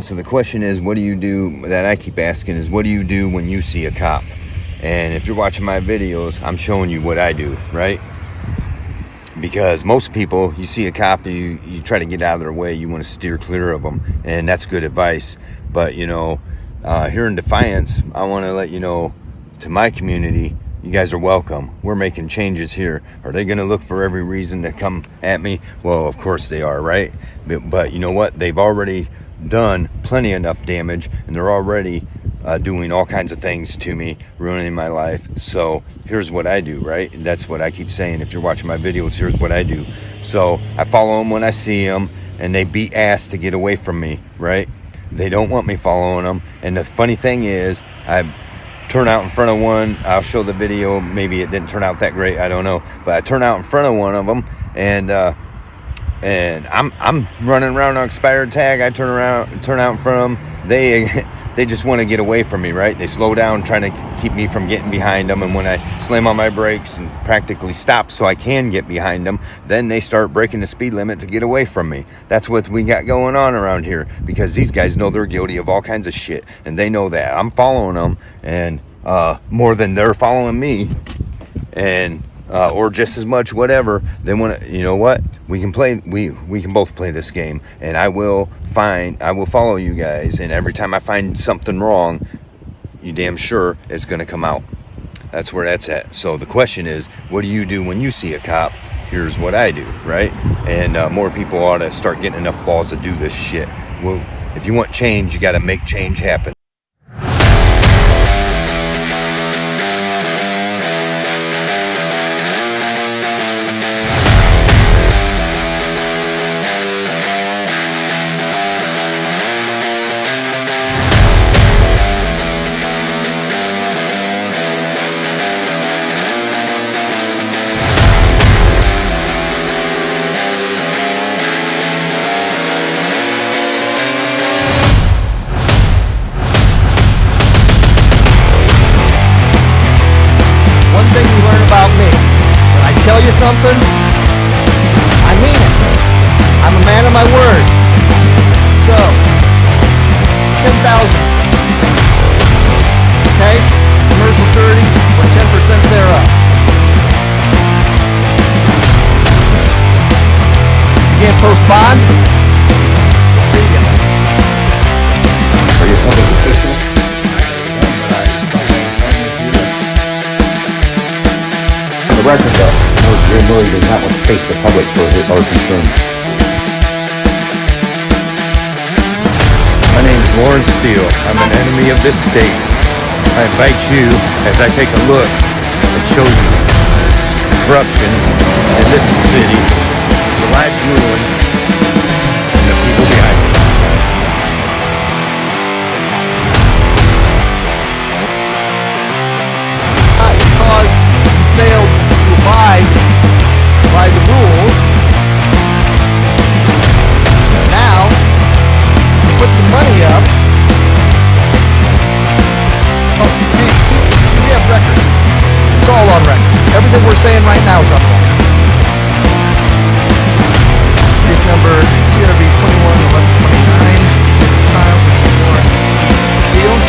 So the question is, what do you do, that I keep asking is, what do you do when you see a cop? And if you're watching my videos, I'm showing you what I do, right? Because most people, you see a cop, you try to get out of their way, you want to steer clear of them, and that's good advice. But you know, here in Defiance, I want to let you know, to my community, you guys are welcome. We're making changes here. Are they going to look for every reason to come at me? Well, of course they are, right? But you know what? They've already done plenty enough damage, and they're already doing all kinds of things to me, ruining my life. So here's what I do, right? And that's what I keep saying. If you're watching my videos, here's what I do. So I follow them when I see them, and they beat ass to get away from me, right? They don't want me following them. And the funny thing is, I turn out in front of one. I'll show the video. Maybe it didn't turn out that great, I don't know. But I turn out in front of one of them, and I'm running around on expired tag. I turn out in front of them. They just want to get away from me, right? They slow down, trying to keep me from getting behind them. And when I slam on my brakes and practically stop so I can get behind them, then they start breaking the speed limit to get away from me. That's what we got going on around here, because these guys know they're guilty of all kinds of shit, and they know that. I'm following them, and more than they're following me, and or just as much, whatever. They want to, you know what? We can play. We can both play this game, and I will follow you guys. And every time I find something wrong, you damn sure it's going to come out. That's where that's at. So the question is, what do you do when you see a cop? Here's what I do, right? And more people ought to start getting enough balls to do this shit. Well, if you want change, you got to make change happen. Tell you something, I mean it. I'm a man of my word. So, 10,000. Okay? Commercial 30 or 10% thereof. You can't post bond? We'll see ya. Are you public official? For the record, though, Jim Murray does not want to face the public for our concerns. My name is Lawrence Steele. I'm an enemy of this state. I invite you, as I take a look and show you the corruption in this city, the lives ruined, and the people behind it. Because you failed to abide by the rules. Now, put some money up. Oh, see, we have record. It's all on record. Everything we're saying right now is on record. Case number CRV 211129. Child, which is Lawrence Steele.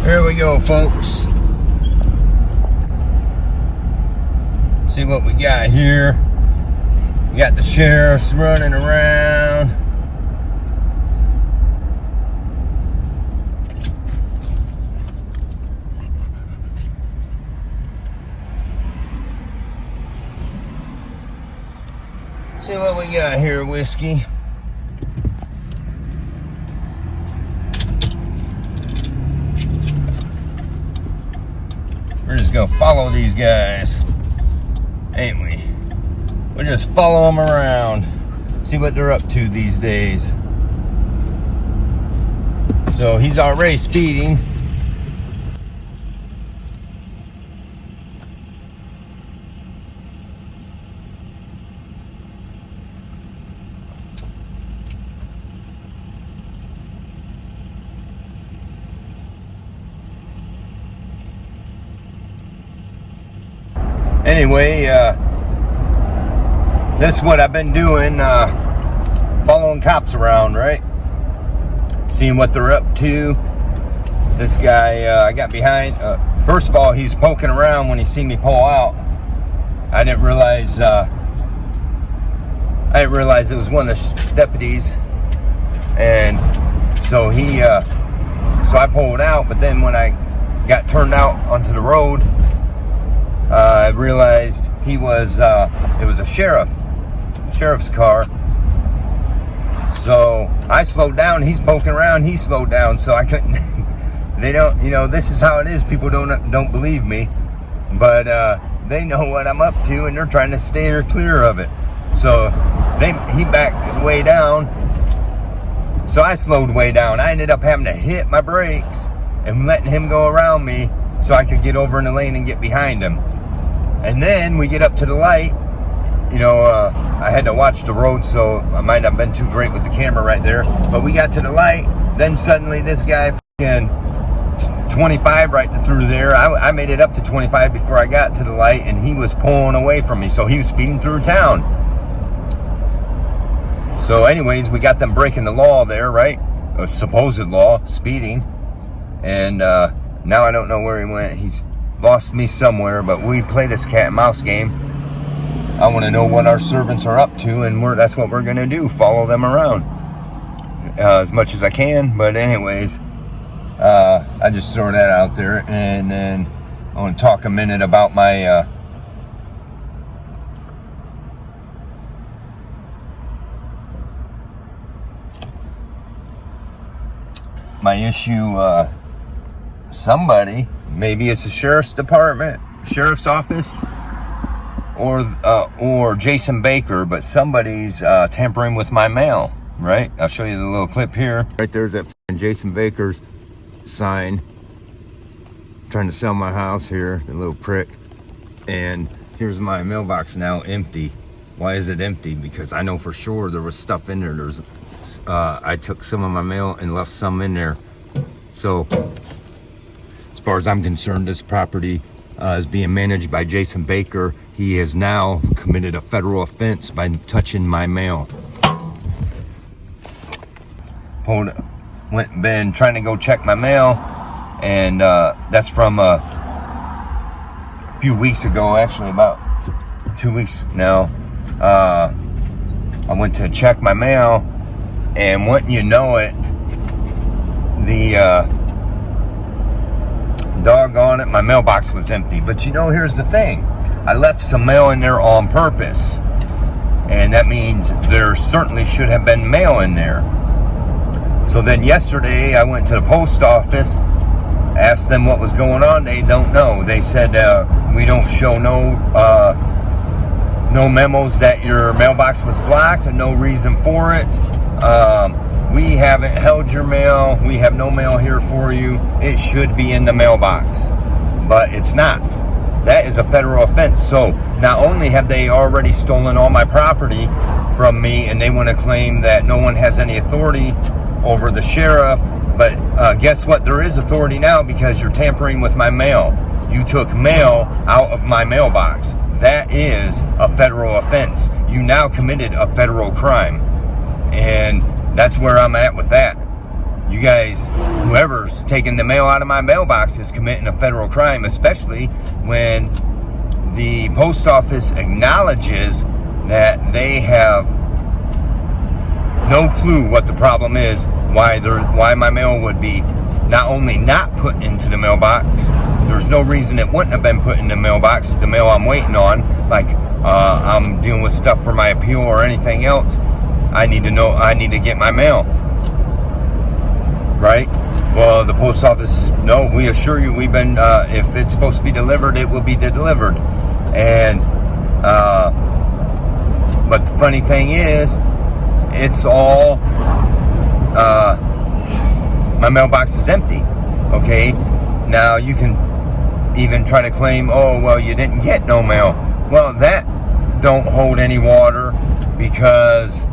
Here we go, folks. See what we got here. We got the sheriffs running around. See what we got here, Whiskey. We're just gonna follow these guys, ain't we? We'll just follow them around, see what they're up to these days. So he's already speeding. Anyway, this is what I've been doing, following cops around, right? Seeing what they're up to. This guy, I got behind. First of all, he's poking around when he seen me pull out. I didn't realize it was one of the deputies, and so so I pulled out. But then when I got turned out onto the road, I realized it was a sheriff's car. So I slowed down. He's poking around. He slowed down, so I couldn't. They don't, this is how it is. People don't believe me, but they know what I'm up to, and they're trying to steer clear of it. So he backed way down. So I slowed way down. I ended up having to hit my brakes and letting him go around me so I could get over in the lane and get behind him. And then we get up to the light. I had to watch the road, so I might not have been too great with the camera right there. But we got to the light. Then suddenly this guy fucking 25 right through there. I made it up to 25 before I got to the light, and he was pulling away from me. So he was speeding through town. So anyways, we got them breaking the law there, right? A supposed law, speeding. And now I don't know where he went. He's lost me somewhere, but we play this cat and mouse game. I want to know what our servants are up to, and that's what we're going to do, follow them around as much as I can. But anyways, I just throw that out there, and then I want to talk a minute about my issue. Somebody, maybe it's the sheriff's department, sheriff's office, or Jason Baker, but somebody's tampering with my mail, right? I'll show you the little clip here. Right there's that Jason Baker's sign trying to sell my house here, the little prick. And here's my mailbox now empty. Why is it empty? Because I know for sure there was stuff in there. I took some of my mail and left some in there. So as far as I'm concerned, this property is being managed by Jason Baker. He has now committed a federal offense by touching my mail. Been trying to go check my mail, and that's from a few weeks ago, actually about 2 weeks now. I went to check my mail, and wouldn't you know it, the doggone it, my mailbox was empty. But here's the thing. I left some mail in there on purpose. And that means there certainly should have been mail in there. So then yesterday I went to the post office, asked them what was going on. They don't know. They said, we don't show no memos that your mailbox was blocked, and no reason for it. We haven't held your mail. We have no mail here for you. It should be in the mailbox, but it's not. That is a federal offense. So not only have they already stolen all my property from me, and they want to claim that no one has any authority over the sheriff, but guess what? There is authority now, because you're tampering with my mail. You took mail out of my mailbox. That is a federal offense. You now committed a federal crime. And that's where I'm at with that. You guys, whoever's taking the mail out of my mailbox is committing a federal crime, especially when the post office acknowledges that they have no clue what the problem is, why my mail would be not only not put into the mailbox, there's no reason it wouldn't have been put in the mailbox, the mail I'm waiting on, like I'm dealing with stuff for my appeal or anything else. I need to get my mail, right? Well, the post office, no, we assure you we've been, if it's supposed to be delivered, it will be delivered. And, but the funny thing is, it's all, my mailbox is empty, okay? Now, you can even try to claim, oh, well, you didn't get no mail. Well, that don't hold any water, because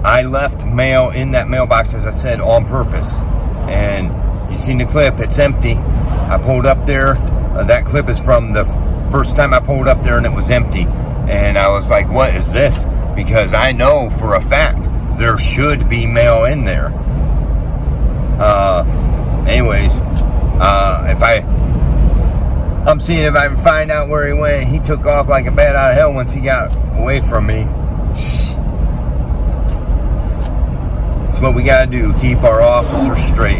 I left mail in that mailbox, as I said, on purpose. And you seen the clip, it's empty. I pulled up there, That clip is from the first time I pulled up there and it was empty. And I was like, what is this? Because I know for a fact there should be mail in there. Anyways, I'm seeing if I can find out where he went. He took off like a bat out of hell once he got away from me. That's what we gotta do, keep our officers straight.